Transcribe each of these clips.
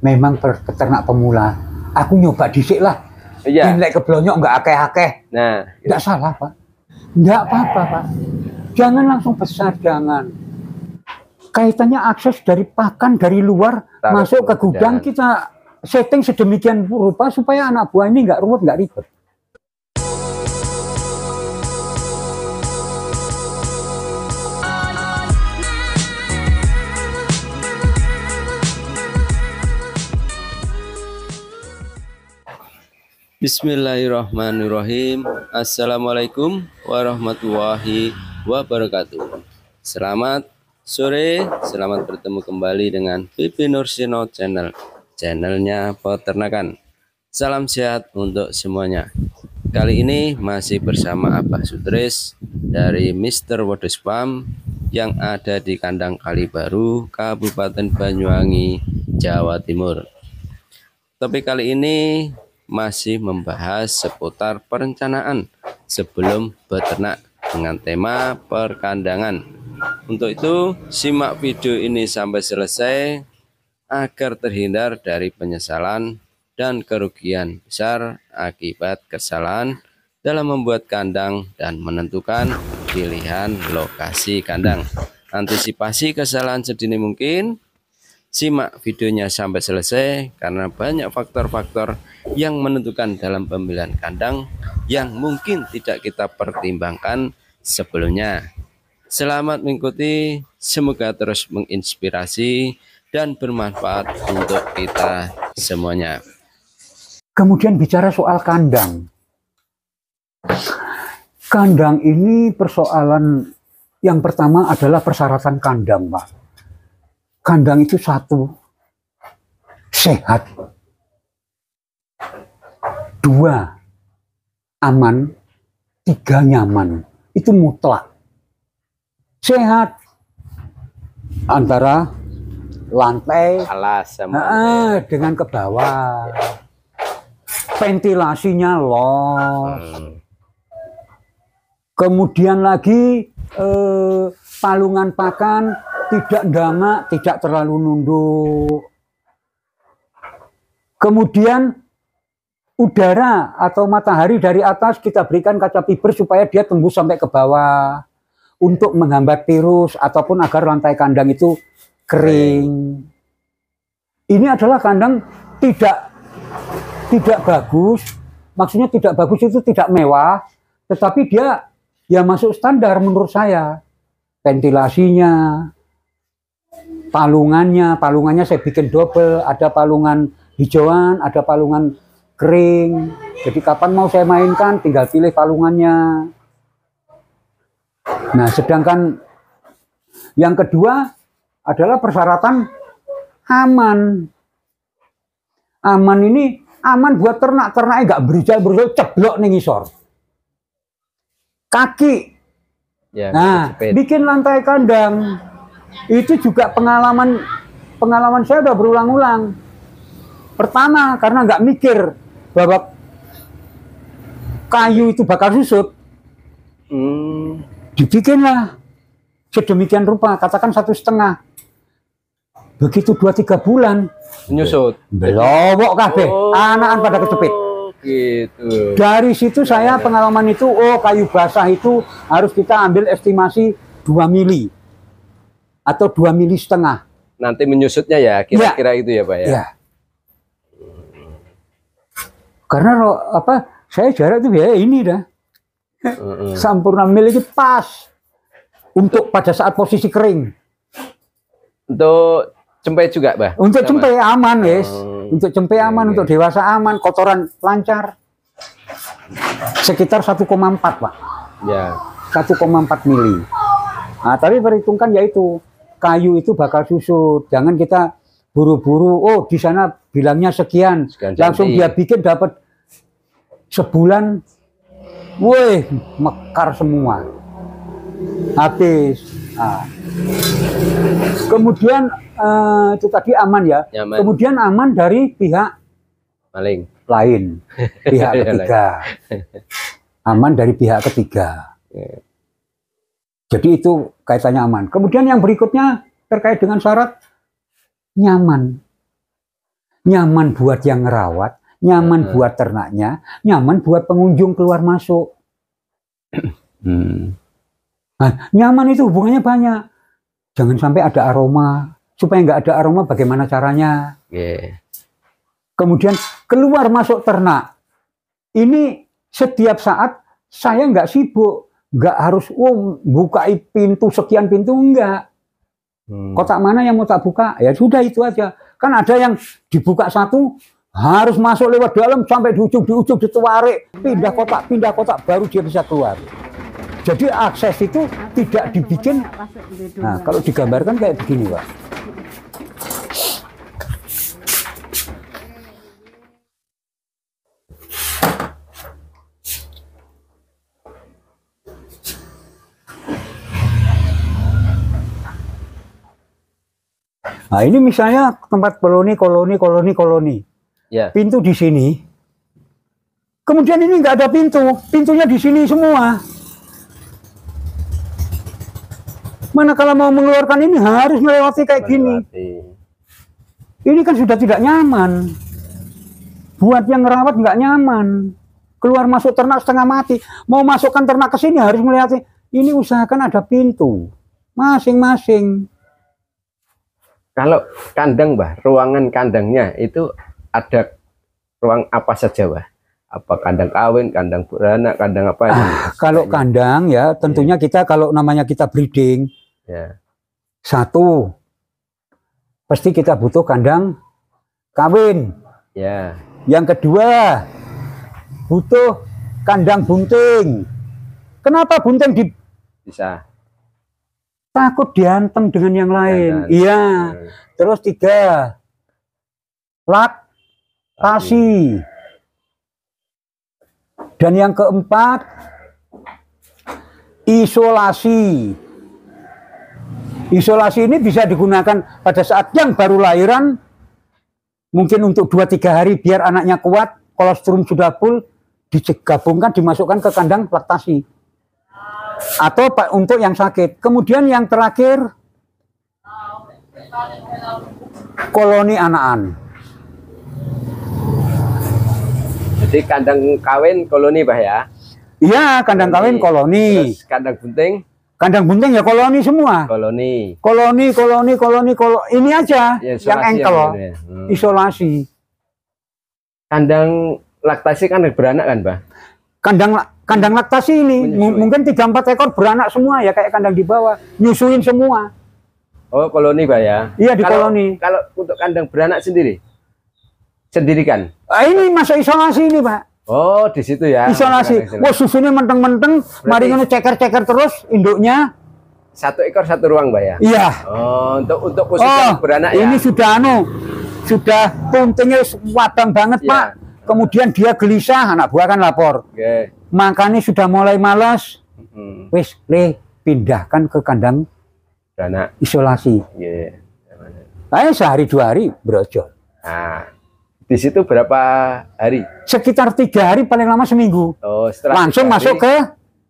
memang peternak pemula. Aku nyoba dhisik lah. Iya. Nek keblonyok nggak akeh-akeh. Nah, nggak salah Pak. Nggak apa-apa Pak. Jangan langsung besar, jangan. Kaitannya akses dari pakan dari luar masuk ke gudang, kita setting sedemikian rupa supaya anak buah ini nggak ruwet, nggak ribet. Bismillahirrahmanirrahim. Assalamualaikum warahmatullahi wabarakatuh. Selamat sore, selamat bertemu kembali dengan Pipi Nursino Channel, channelnya peternakan. Salam sehat untuk semuanya. Kali ini masih bersama Abah Sutris dari Mr. Wedus Farm yang ada di Kandang Kalibaru, Kabupaten Banyuwangi, Jawa Timur. Topik kali ini masih membahas seputar perencanaan sebelum beternak dengan tema perkandangan. Untuk itu, simak video ini sampai selesai agar terhindar dari penyesalan dan kerugian besar akibat kesalahan dalam membuat kandang dan menentukan pilihan lokasi kandang. Antisipasi kesalahan sedini mungkin. Simak videonya sampai selesai karena banyak faktor-faktor yang menentukan dalam pemilihan kandang yang mungkin tidak kita pertimbangkan sebelumnya. Selamat mengikuti, semoga terus menginspirasi dan bermanfaat untuk kita semuanya. Kemudian bicara soal kandang. Kandang ini persoalan yang pertama adalah persyaratan kandang, Pak. Kandang itu satu, sehat. Dua, aman. Tiga, nyaman. Itu mutlak. Sehat. Antara lantai alas sama dengan ke bawah. Ventilasinya los. Kemudian lagi palungan pakan tidak dangak, tidak terlalu nunduk. Kemudian udara atau matahari dari atas kita berikan kaca fiber supaya dia tembus sampai ke bawah untuk menghambat virus ataupun agar lantai kandang itu kering. Ini adalah kandang tidak bagus, maksudnya tidak bagus itu tidak mewah, tetapi dia ya masuk standar menurut saya. Ventilasinya, palungannya saya bikin double, ada palungan hijauan, ada palungan kering. Jadi kapan mau saya mainkan tinggal pilih palungannya. Nah, sedangkan yang kedua adalah persyaratan aman. Aman ini aman buat ternak-ternaknya nggak berijal ceblok nih ngisor. Kaki. Ya, nah, bikin lantai kandang. Itu juga pengalaman saya udah berulang-ulang. Pertama, karena nggak mikir bahwa kayu itu bakal susut, dibikinlah sedemikian rupa, katakan 1,5. Begitu 2-3 bulan, menyusut, belowok kabeh, anakan pada kecepit. Gitu. Dari situ saya pengalaman itu, kayu basah itu harus kita ambil estimasi 2 mili. Atau 2,5 mili. Nanti menyusutnya ya, kira-kira itu ya Pak ya? Ya. Karena saya jarak itu ya ini dah. Sampurna mil itu pas. Untuk pada saat posisi kering. Untuk cempe juga Pak? Untuk cempe aman guys. Untuk cempe aman, untuk dewasa aman, kotoran lancar. Sekitar 1,4 Pak. Ya. 1,4 mili. Nah, tapi perhitungkan yaitu kayu itu bakal susut. Jangan kita buru-buru, di sana bilangnya sekian. Langsung dia bikin dapat sebulan, wih, mekar semua. Habis. Nah. Kemudian itu tadi aman ya. Nyaman. Kemudian aman dari pihak maling lain, pihak ketiga. Aman dari pihak ketiga. Jadi itu kaitannya aman. Kemudian yang berikutnya terkait dengan syarat nyaman. nyaman buat yang ngerawat, nyaman buat ternaknya, nyaman buat pengunjung keluar masuk. Nah, nyaman itu hubungannya banyak. Jangan sampai ada aroma. Supaya nggak ada aroma, bagaimana caranya? Kemudian keluar masuk ternak. Ini setiap saat saya nggak sibuk, nggak harus buka pintu sekian pintu, enggak. Kotak mana yang mau tak buka? Ya sudah itu aja. Kan ada yang dibuka satu, harus masuk lewat dalam sampai di ujung ditarik, pindah kotak, baru dia bisa keluar. Jadi akses itu tidak dibikin. Nah, kalau digambarkan kayak begini, Pak. Nah, ini misalnya tempat koloni. Ya. Pintu di sini. Kemudian ini nggak ada pintu, pintunya di sini semua. Manakala mau mengeluarkan ini harus melewati kayak gini. Ini kan sudah tidak nyaman. Buat yang merawat nggak nyaman. Keluar masuk ternak setengah mati. Mau masukkan ternak ke sini harus melewati. Ini usahakan ada pintu masing-masing. Kalau kandang, Mbah, ruangan kandangnya itu ada ruang apa saja, Mbah? Apa kandang kawin, kandang beranak, kandang apa? Kalau kandang ya tentunya kita kalau namanya kita breeding, satu pasti kita butuh kandang kawin. Yang kedua butuh kandang bunting. Kenapa bunting bisa? Takut diantem dengan yang lain. Iya. Terus 3 laktasi. Dan yang keempat, isolasi. Isolasi ini bisa digunakan pada saat yang baru lahiran, mungkin untuk 2-3 hari biar anaknya kuat, kolostrum sudah full, digabungkan, dimasukkan ke kandang laktasi. Atau untuk yang sakit. Kemudian yang terakhir, koloni anakan. Jadi kandang kawin koloni, Bah, ya? Iya, kandang kawin koloni. Terus kandang bunting? Kandang bunting ya koloni semua. Koloni. Ini aja ya, yang engkel. Isolasi. Kandang laktasi kan beranak kan, Bah? Kandang laktasi ini mungkin 3-4 ekor beranak semua ya, kayak kandang di bawah. Nyusuin semua. Oh, koloni, Bah, ya? Iya, di koloni. Kalau untuk kandang beranak sendiri? Sendirikan? Ini masuk isolasi ini, Pak. Oh, di situ ya. Isolasi. Wah, susunya menteng-menteng, mari ngono ceker-ceker terus induknya. 1 ekor 1 ruang, Mbak, ya? Iya. Oh, untuk khusus yang beranak ya. Ini sudah puntingnya wadang banget, Pak. Kemudian dia gelisah, anak buah kan lapor. Makanya sudah mulai malas. Wis, pindahkan ke kandang beranak isolasi. Sehari 2 hari brojol. Nah, di situ berapa hari? Sekitar 3 hari, paling lama seminggu. Oh, langsung masuk ke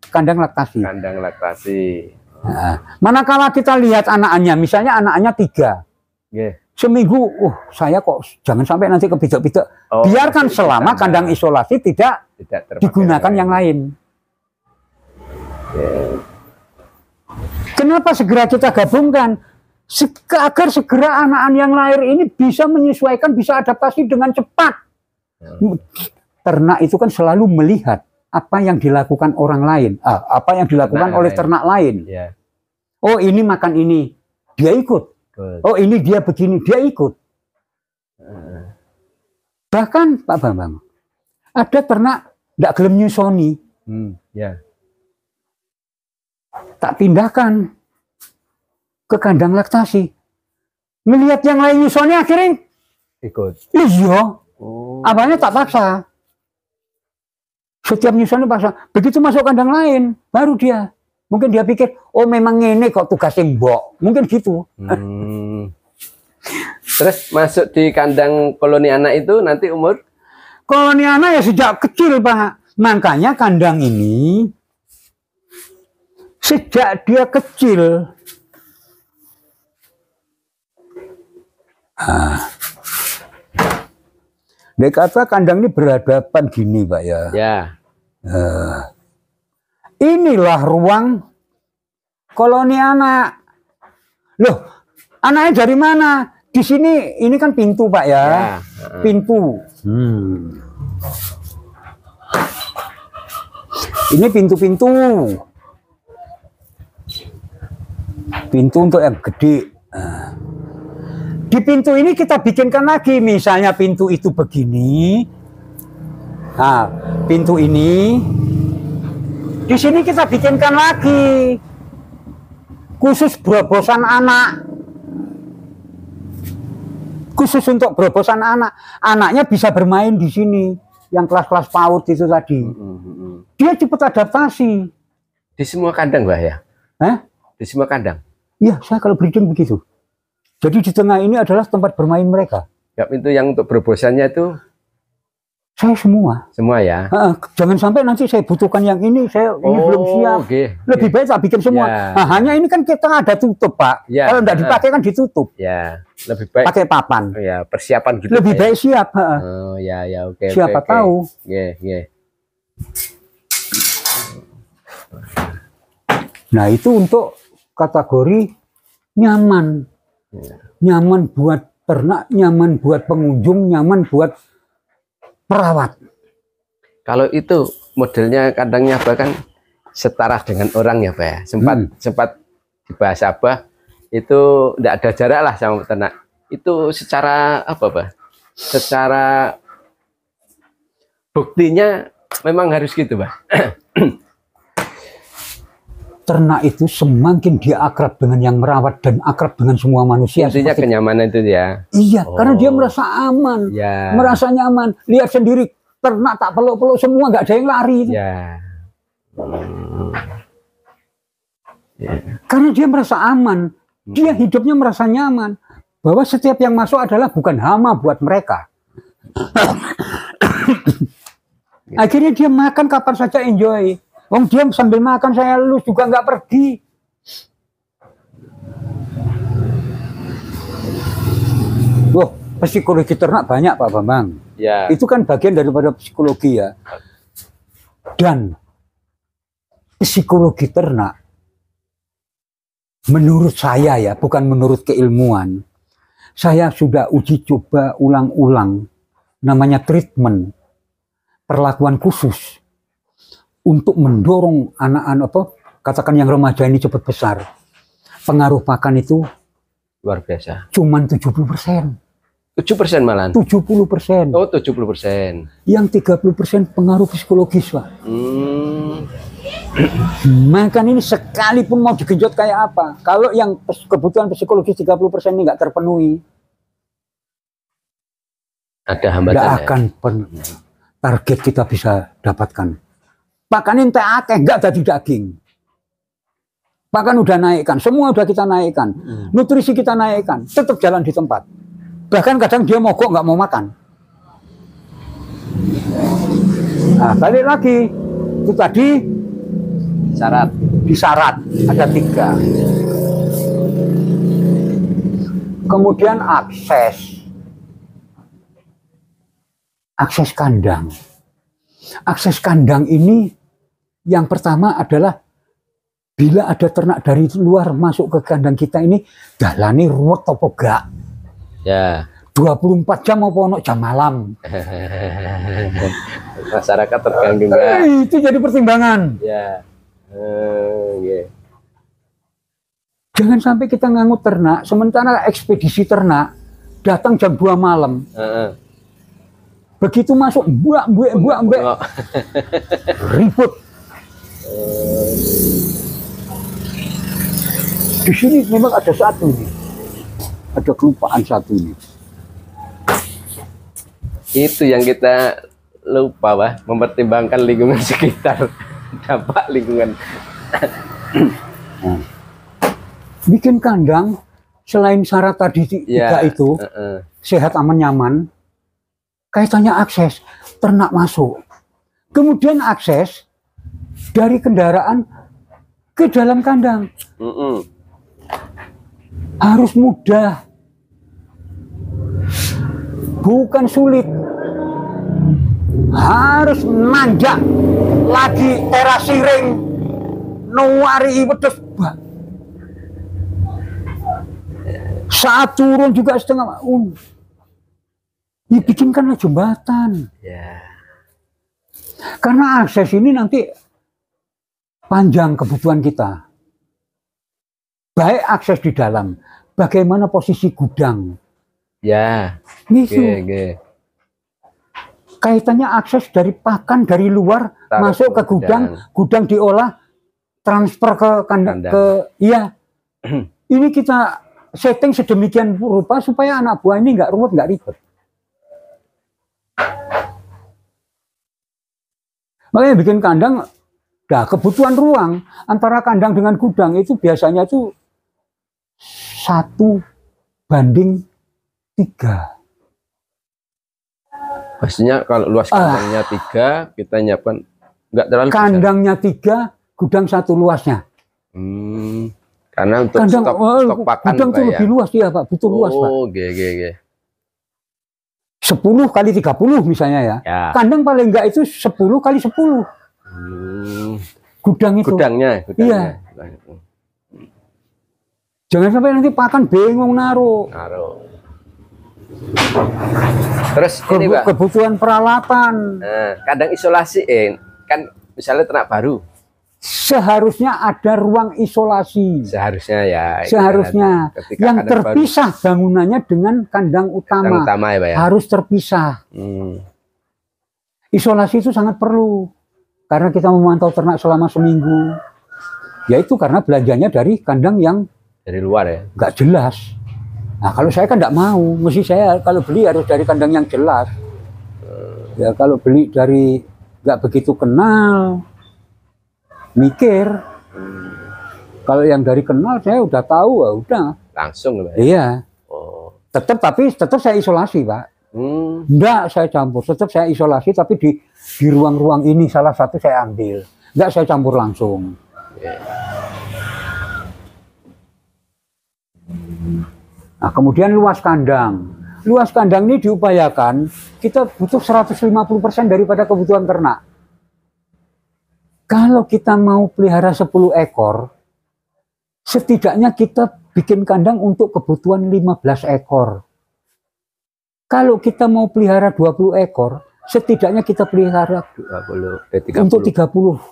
kandang laktasi. Kandang laktasi. Nah, manakala kita lihat anaknya, misalnya anaknya 3, seminggu, saya kok jangan sampai nanti kepidok-pidok. Biarkan selama kandang isolasi tidak digunakan yang lain. Kenapa segera kita gabungkan? Agar segera anak-anak yang lahir ini bisa menyesuaikan, bisa adaptasi dengan cepat. Ternak itu kan selalu melihat apa yang dilakukan orang lain, apa yang dilakukan oleh ternak lain. Oh, ini makan ini, dia ikut. Oh, ini dia begini, dia ikut. Bahkan Pak Bambang, ada ternak tidak gelem nyusoni. Tak pindahkan ke kandang laktasi. Melihat yang lain nyusoni akhirnya ikut. Iya. Awalnya tak paksa. Setiap nyusoni paksa. Begitu masuk kandang lain, baru dia. Mungkin dia pikir, oh memang ini kok tugasnya mbok. Mungkin gitu. Terus masuk di kandang koloni anak itu nanti umur? Koloni anak ya sejak kecil, Pak. Makanya kandang ini sejak dia kecil. Dia kata kandang ini berhadapan gini, Pak ya. Ya. Inilah ruang koloni anak. Loh, anaknya dari mana? Di sini, ini kan pintu, Pak ya. Ya. Pintu. Ini pintu-pintu. Pintu untuk yang gede. Di pintu ini kita bikinkan lagi, misalnya pintu itu begini. Nah, pintu ini di sini kita bikinkan lagi khusus berobosan anak. Khusus untuk berobosan anak. Anaknya bisa bermain di sini, yang kelas-kelas PAUD itu tadi. Dia cepat adaptasi. Di semua kandang, Mbah ya? Di semua kandang? Iya, saya kalau breeding begitu. Jadi di tengah ini adalah tempat bermain mereka. Ya, itu yang untuk berobosannya itu? Saya semua. Semua ya? Jangan sampai nanti saya butuhkan yang ini, saya ini belum siap. Lebih baik tak bikin semua. Ya. Nah, hanya ini kan kita ada tutup, Pak. Ya. Kalau tidak dipakai kan ditutup. Ya, lebih baik. Pakai papan. Ya, persiapan gitu. Lebih baik siap. Oh, ya, oke. Siapa tahu. Nah, itu untuk kategori nyaman. Nyaman buat ternak, nyaman buat pengunjung, nyaman buat perawat. Kalau itu modelnya kandangnya bahkan setara dengan orang ya, Pak ya. Sempat dibahas Abah itu tidak ada jarak lah sama ternak. Itu secara apa, Pak? Secara buktinya memang harus gitu, Pak. Ternak itu semakin dia akrab dengan yang merawat dan akrab dengan semua manusia. Intinya kenyamanan itu ya. Iya, karena dia merasa aman, merasa nyaman. Lihat sendiri, ternak tak peluk-peluk semua, nggak ada yang lari. Karena dia merasa aman, dia hidupnya merasa nyaman. Bahwa setiap yang masuk adalah bukan hama buat mereka. Akhirnya dia makan kapan saja enjoy. Wong dia sambil makan saya lulus juga nggak pergi. Wah, psikologi ternak banyak, Pak Bambang. Ya. Itu kan bagian daripada psikologi ya. Dan psikologi ternak, menurut saya ya, bukan menurut keilmuan, saya sudah uji coba ulang-ulang, namanya treatment, perlakuan khusus. Untuk mendorong anak-anak katakan yang remaja ini cepat besar. Pengaruh pakan itu luar biasa. Cuman 70%. 7% malahan. 70%. Oh, 70%. Yang 30% pengaruh psikologis, Pak. Makan ini sekalipun mau digenjot kayak apa, kalau yang kebutuhan psikologis 30% ini nggak terpenuhi, ada hambatan. Nggak akan target kita bisa dapatkan. Pakan ini akeh nggak jadi daging. Pakan udah naikkan, semua udah kita naikkan. Nutrisi kita naikkan, tetap jalan di tempat. Bahkan kadang dia mogok nggak mau makan. Nah, balik lagi. Itu tadi syarat. Disyarat ada 3. Kemudian akses. Akses kandang. Akses kandang ini yang pertama adalah bila ada ternak dari luar masuk ke kandang kita ini, dalane ruwet apa gak? Ya. 24 jam apa ono jam malam? Masyarakat terganggu enggak? Itu jadi pertimbangan. Ya. Jangan sampai kita ngangut ternak, sementara ekspedisi ternak datang jam 2 malam. Begitu masuk, buak, ribut. Di sini memang ada satu nih, ada kelupaan satu nih. Itu yang kita lupa, Pak, mempertimbangkan lingkungan sekitar, dampak lingkungan. Bikin kandang selain syarat tadi 3 itu, sehat, aman, nyaman. Kaitannya akses, ternak masuk. Kemudian akses dari kendaraan ke dalam kandang. Harus mudah. Bukan sulit. harus nanjak lagi terasi ring nuwari wedhus. Saat turun juga setengah dibikinkanlah jembatan. Ya. Karena akses ini nanti panjang kebutuhan kita. Baik akses di dalam, bagaimana posisi gudang. Ya. Gitu. Oke. Kaitannya akses dari pakan dari luar masuk ke gudang diolah, transfer ke kandang. Iya. Ini kita setting sedemikian rupa supaya anak buah ini nggak ruwet, nggak ribet. Makanya bikin kandang, nah kebutuhan ruang antara kandang dengan gudang itu biasanya itu 1:3. Maksudnya kalau luas kandangnya 3, kita nyiapkan nggak terlalu kandangnya besar. 3, gudang 1 luasnya. Karena untuk kandang, stok pakan gudang itu lebih luas ya Pak, butuh luas Pak. 10 kali 30 misalnya ya. Kandang paling enggak itu 10 kali 10. Gudang itu. Gudangnya. Iya. Jangan sampai nanti pakan bingung naruh. Terus ini Pak, kebutuhan peralatan. kandang isolasi kan misalnya ternak baru. Seharusnya ada ruang isolasi. Seharusnya ya. Seharusnya yang terpisah baru, bangunannya dengan kandang utama. Ya, Pak, ya? Harus terpisah. Isolasi itu sangat perlu karena kita memantau ternak selama seminggu. Yaitu karena belanjanya dari kandang yang dari luar ya. Nggak jelas. Nah kalau saya kan nggak mau, mesti saya kalau beli harus dari kandang yang jelas. Ya kalau beli dari nggak begitu kenal. Mikir, kalau yang dari kenal saya udah tahu, udah langsung Pak. Iya. Tapi tetap saya isolasi Pak. Enggak saya campur, tetap saya isolasi tapi di ruang-ruang ini salah satu saya ambil, enggak saya campur langsung. Nah kemudian luas kandang ini diupayakan kita butuh 150% daripada kebutuhan ternak. Kalau kita mau pelihara 10 ekor, setidaknya kita bikin kandang untuk kebutuhan 15 ekor. Kalau kita mau pelihara 20 ekor, setidaknya kita pelihara 30. Untuk 30.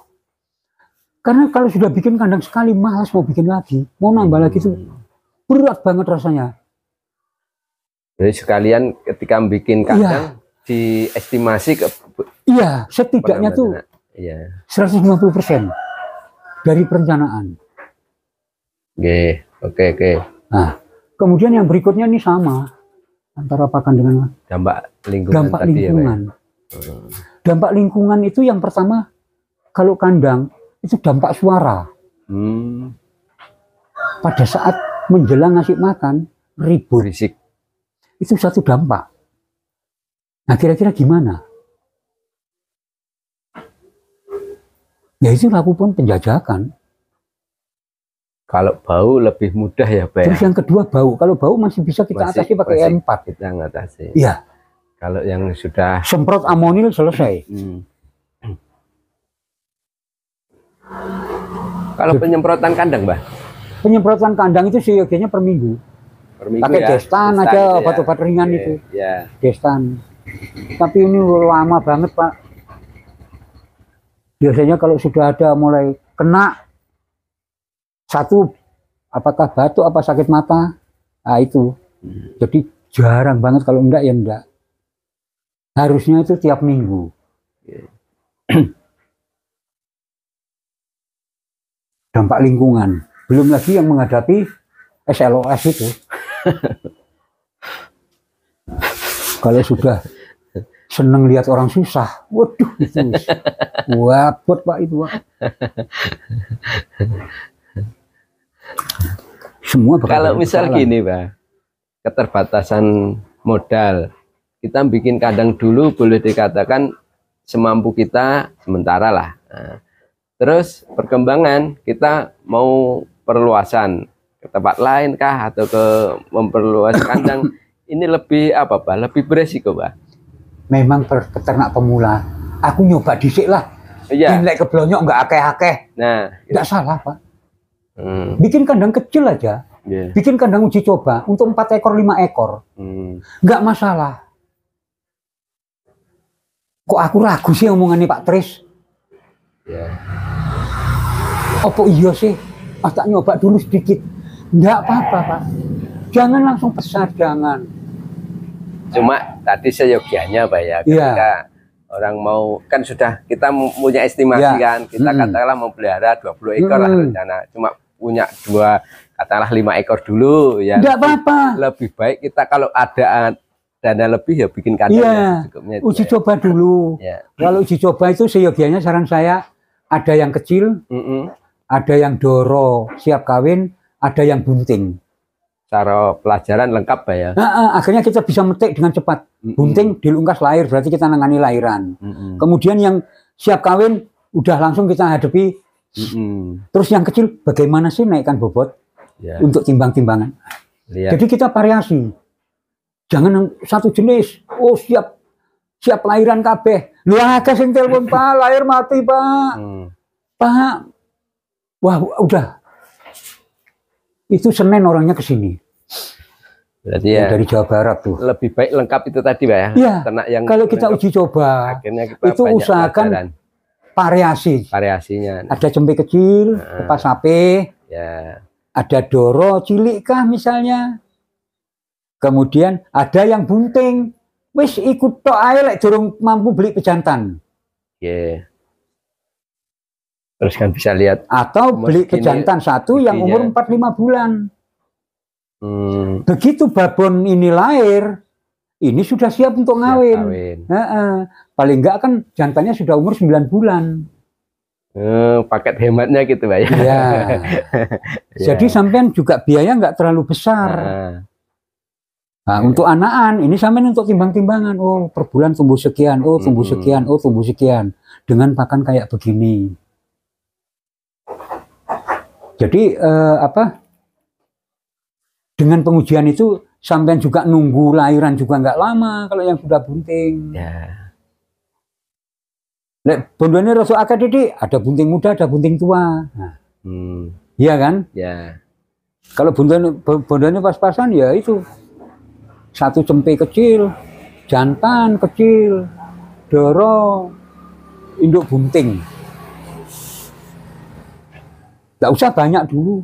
Karena kalau sudah bikin kandang sekali, malas mau bikin lagi. Mau nambah lagi itu berat banget rasanya. Jadi sekalian ketika bikin kandang, diestimasi ke... Iya, setidaknya tuh 150% dari perencanaan. Oke. Nah, kemudian yang berikutnya ini sama antara pakan dengan dampak lingkungan. Dampak lingkungan itu yang pertama, kalau kandang itu dampak suara. Pada saat menjelang ngasih makan ribut, berisik. Itu satu dampak. Nah kira-kira gimana? Ya itu lakukan penjajakan. Kalau bau lebih mudah ya Pak. Terus yang kedua bau. Kalau bau masih bisa kita atasi pakai E4. Kita ngatasi. Iya. Kalau yang sudah semprot amonil selesai. Kalau penyemprotan kandang, Mbah? Penyemprotan kandang itu seyogianya per minggu. Pakai Destan aja, obat-obat ringan itu. Destan. Tapi ini lama banget, Pak. Biasanya kalau sudah ada mulai kena satu, apakah batuk apa sakit mata, nah itu. Jadi jarang banget, kalau enggak ya enggak. Harusnya itu tiap minggu. Dampak lingkungan, belum lagi yang menghadapi SLOS itu. Kalau sudah seneng lihat orang susah, waduh itu wabot Pak itu Pak. Semua kalau misal gini Pak, keterbatasan modal, kita bikin kandang dulu boleh dikatakan semampu kita sementara lah. Nah, terus perkembangan kita mau perluasan ke tempat lain kah atau ke memperluas kandang, ini lebih apa Pak? Lebih beresiko Pak? memang peternak pemula. Aku nyoba dhisik lah. Iya. Nek keblonyok nggak akeh-akeh. Nah, nggak salah, Pak. Bikin kandang kecil aja. Yeah. Bikin kandang uji coba untuk 4 ekor, 5 ekor. Nggak masalah. Kok aku ragu sih omongannya Pak Tris? Yeah. Apa iya sih? Tak nyoba dulu sedikit. Nggak apa-apa, Pak. Jangan langsung besar, jangan. Cuma tadi seyogianya, Pak ya. Ketika orang mau, kan sudah kita punya estimasi kan. Kita katakanlah mau pelihara 20 ekor lah rencana. Cuma punya 2, katakanlah 5 ekor dulu ya. Nggak apa-apa. Lebih baik kita kalau ada dana lebih ya bikin kandang. Uji coba dulu. Kalau uji coba itu seyogianya saran saya ada yang kecil, ada yang doro siap kawin, ada yang bunting. Cara pelajaran lengkap Pak ya. Akhirnya kita bisa metik dengan cepat. Bunting dilungkas lahir, berarti kita nangani lahiran. Kemudian yang siap kawin udah langsung kita hadapi. Terus yang kecil bagaimana sih naikkan bobot untuk timbang-timbangan. Jadi kita variasi. Jangan satu jenis. Oh siap lahiran kabeh. Lu akeh sing telepon Pak, lahir mati Pak. Pak. Wah udah. Itu Senin orangnya ke sini. Berarti ya dari Jawa Barat tuh. Lebih baik lengkap itu tadi Pak ya. Iya. Yang kalau kita uji coba, itu usahakan variasinya. Ada cempe kecil, lepas sapi, ada doro cilik kah misalnya. Kemudian ada yang bunting. Wis ikut tok ae lek durung mampu beli pejantan. Terus kan bisa lihat. Atau beli pejantan satu yang umur 4-5 bulan. Begitu babon ini lahir, ini sudah siap untuk ngawin. Paling enggak kan jantannya sudah umur 9 bulan. Paket hematnya gitu Pak ya. Iya. Jadi sampean juga biaya nggak terlalu besar. Nah, untuk anakan ini sampean untuk timbang-timbangan. Oh, per bulan tumbuh sekian, oh tumbuh sekian, oh tumbuh sekian. Dengan pakan kayak begini. Jadi dengan pengujian itu sampean juga nunggu lahiran juga nggak lama kalau yang sudah bunting. Lek bondone rasa akeh titik, ada bunting muda, ada bunting tua. Nah, iya kan? Kalau bondone pas-pasan ya itu satu cempe kecil, jantan kecil, doro, induk bunting. Nggak usah banyak dulu.